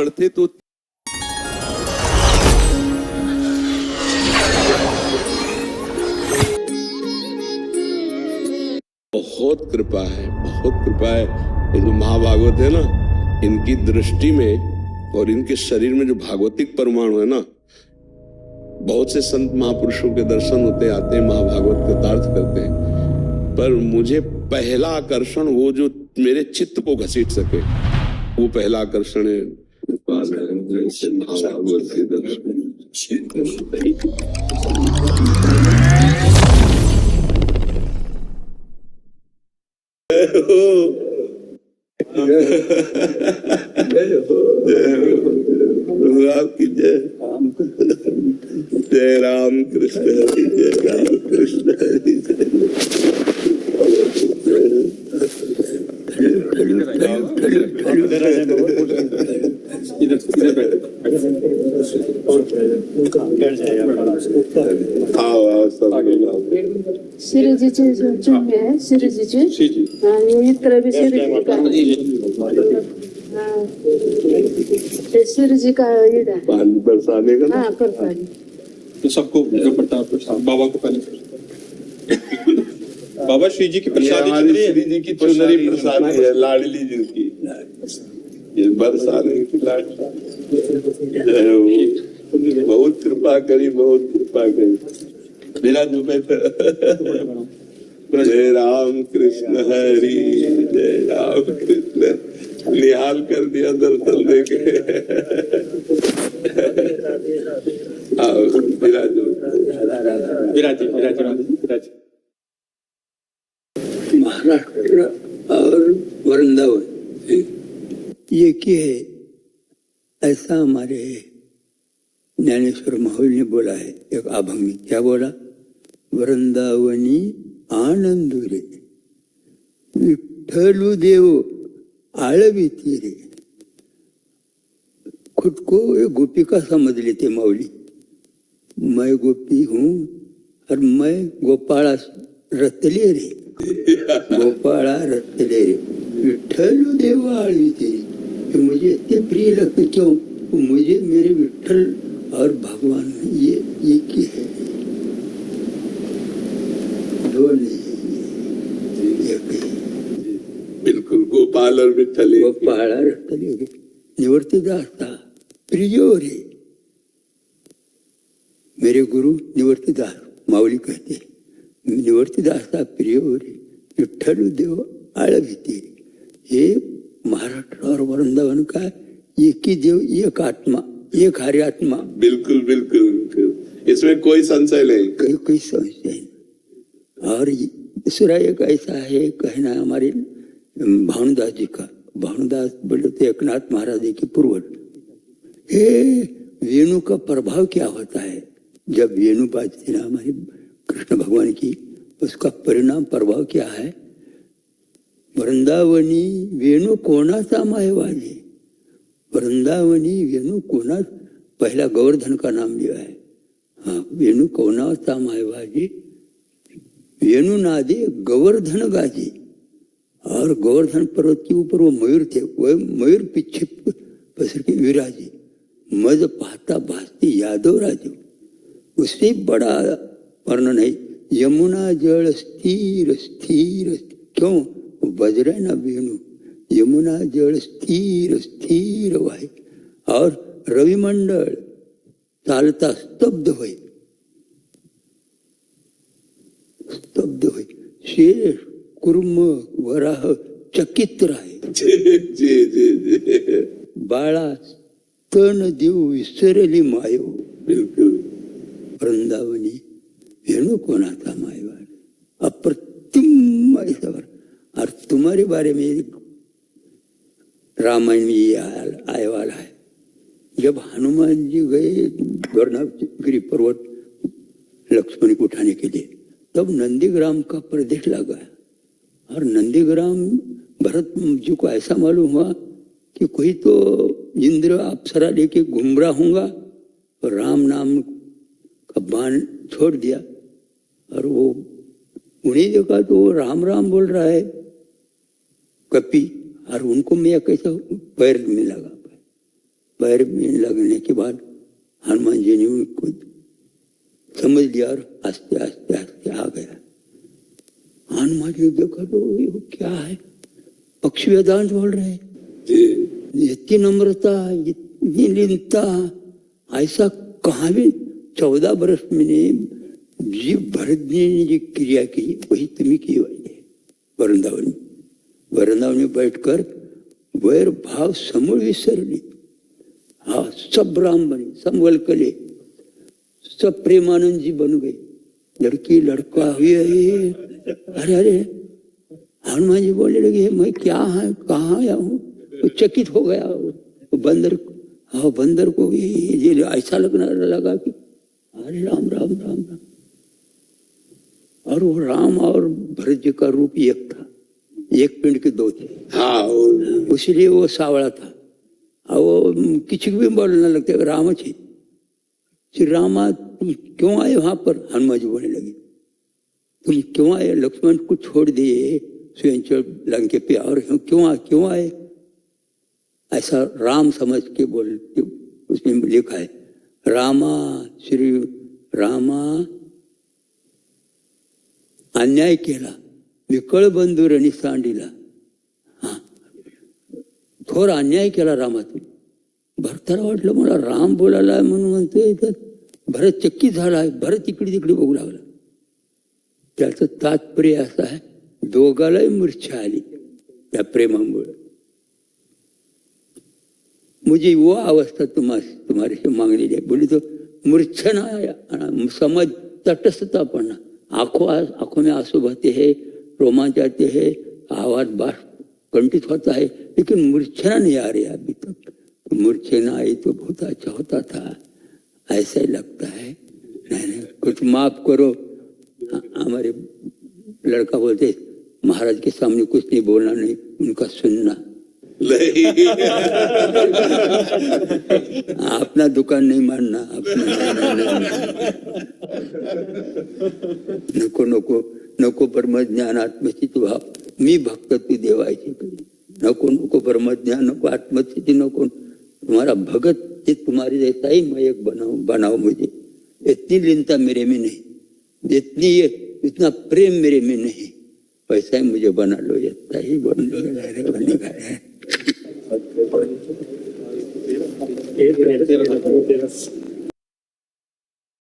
ब्राह्मण थे तो बहुत कृपा है, बहुत कृपा है। ये जो महाभागवत है ना, इनकी दृष्टि में और इनके शरीर में जो भागवतिक परमाणु है ना, बहुत से संत महापुरुषों के दर्शन होते आते हैं, महाभागवत कृतार्थ करते हैं, पर मुझे पहला आकर्षण वो जो मेरे चित्त को घसीट सके, वो पहला आकर्षण है महाभागवत के दर्शन। आपकी जय जय राम कृष्ण हरि, जय राम कृष्ण हरि। शिरजीचे चुंबे आहे, शिरजीचे आणि मित्र बी शिरजी का इधर बरसाने का हाँ करपाली तो सबको जो प्रताप बाबा को पहले बाबा श्री जी की प्रसादी चल रही है, श्री जी की चुनरी प्रसादी है, लाडली जी की, ये बरसाने की लाडली। बहुत कृपा करी, बहुत कृपा करी। बिना डूबे जय राम कृष्ण हरि, जय राम कृष्ण। निहाल कर दिया दर्शन देके। महाराष्ट्र और वृंदावन ये क्या है, ऐसा हमारे ज्ञानेश्वर माहौल ने बोला है। एक अभंग में क्या बोला, वृंदावनी आनंदुरे विठ्ठलु देव आळविती रे। खुद को एक गोपिका समझ लेते मौली, मैं गोपी हूँ और मैं गोपाला रतले रे, गोपाला रतले रे, विठ्ठलु देव आळविती रे। मुझे इतने प्रिय लगते, क्यों? मुझे मेरे विठ्ठल और भगवान ये क्या है, दो नहीं, बिल्कुल गोपाल और विठ्ठल, गोपाल और विठ्ठल। निवर्तिदास था प्रियो रे, मेरे गुरु निवर्तिदास माऊली कहते, निवर्तिदास था प्रियो रे, विठ्ठल देव आळविती। ये महाराष्ट्र और वृंदावन का एक ही देव, एक आत्मा, एक हरि आत्मा। बिल्कुल बिल्कुल, इसमें कोई संशय नहीं, कोई संशय नहीं। और दूसरा एक ऐसा है कहना हमारे भानुदास जी का, भानुदास बोले थे एकनाथ महाराज जी के पूर्वज। हे वेणु का प्रभाव क्या होता है, जब वेणु बाजती ना हमारे कृष्ण भगवान की, उसका परिणाम प्रभाव क्या है। वृंदावनी वेणु कोणाचा मायवाजी, वृंदावनी वेणु कोणा, पहला गोवर्धन का नाम लिया है। हाँ, वेणु कोणाचा मायवाजी, वेणु नादे गोवर्धन गाजी। और गोवर्धन पर्वत के ऊपर वो मयूर थे, वो मयूर पीछे पसर के विराजे, मज पाता भासती यादव राजू। उससे बड़ा वर्णन है, यमुना जल स्थिर स्थिर, क्यों? बज रहे ना वेणु, यमुना जल स्थिर स्थिर वाहे, और रविमंडल चालता स्तब्ध हुए, स्तब्ध हुए, शेष कुर्म वराह चकित राहे। बाळा तन देव विसरली मायो, बिल्कुल वृंदावनी वेणु कोणाचा मायवान, अप्रतिम ऐसा। और तुम्हारे बारे में रामायण में ये आए वाला है। जब हनुमान जी गए गिरि पर्वत लक्ष्मण को उठाने के लिए, तब नंदीग्राम का प्रदेश लगा, और नंदीग्राम भरत जी को ऐसा मालूम हुआ कि कोई तो इंद्र अप्सरा लेके घूम रहा होगा, और राम नाम का बाण छोड़ दिया, और वो उन्हें देखा तो वो राम राम बोल रहा है कपि, और उनको मैं कैसा पैर में लगा, पैर में लगने के बाद हनुमान जी ने उनको समझ लिया और आस्ते आस्ते आस्ते आ गया। हनुमान जी ने देखा तो ये क्या है, पक्षी वेदांत बोल रहे, इतनी नम्रता, इतनी लीनता, ऐसा कहाँ भी 14 वर्ष मैंने जी भरत जी ने जो क्रिया की वही तुम्हें की हुई है। वृंदावन में बैठकर वैर भाव समूल विसर ली। हाँ, सब राम बने, सब वलकले, सब प्रेमानंद जी बन गए, लड़की लड़का हुए। अरे अरे हनुमान जी बोलने लगे, मैं क्या है, कहाँ आया हूँ? तो चकित हो गया वो बंदर। हाँ, बंदर को भी ये ऐसा लगना लगा कि अरे राम राम राम राम। और वो राम और भरत जी का रूप एक था, एक पिंड के दो थे। हाँ, इसलिए वो सावड़ा था। वो किसी भी बोलने लगते राम जी, श्री रामा तुम क्यों आए वहां पर? हनुमान जी बोलने लगे, तुम क्यों आए? लक्ष्मण को छोड़ दिए स्वयं लंके पे और क्यों आए? ऐसा राम समझ के बोलते, उसमें लिखा है रामा, श्री रामा अन्याय केला, विकळ बंधुरणी सांडिला। हा, थोर अन्याय केला रामातून। भरताला वाटलं मला राम बोलायला म्हणून म्हणतोय, तर भरत चक्की झालाय। भरत इकडे तिकडे बघू लागला। त्याचं तात्पर्य असं आहे, दोघालाही मूर्छा आली त्या प्रेमामुळे। मुझे वो अवस्था तुम्हारे से मांगनी है। बोली तो मूर्छना आया, समझ तटस्थता पड़ना, आंखों में आंसू बहते हैं, रोमांच आते हैं, आवाज बाष्प कंठित होता है, लेकिन मूर्छना नहीं आ रही अभी तक। तो मूर्छना आई तो बहुत अच्छा होता था, ऐसा ही लगता है। नहीं, कुछ माफ करो। हमारे लड़का बोलते महाराज के सामने कुछ नहीं बोलना, नहीं उनका सुनना। अपना दुकान नहीं मानना, नको नको नको ब्रह्मज्ञान आत्मस्थिती भाव, मी भक्त तू देवायची करी। नको नको ब्रह्मज्ञान, नको आत्मस्थिति, नको तुम्हारा भगत ये तुम्हारे जैसा ही मैं एक बनाओ मुझे। इतनी लीनता मेरे में नहीं, इतना प्रेम मेरे में नहीं, वैसा ही मुझे बना लो। इतना ही बनेगा।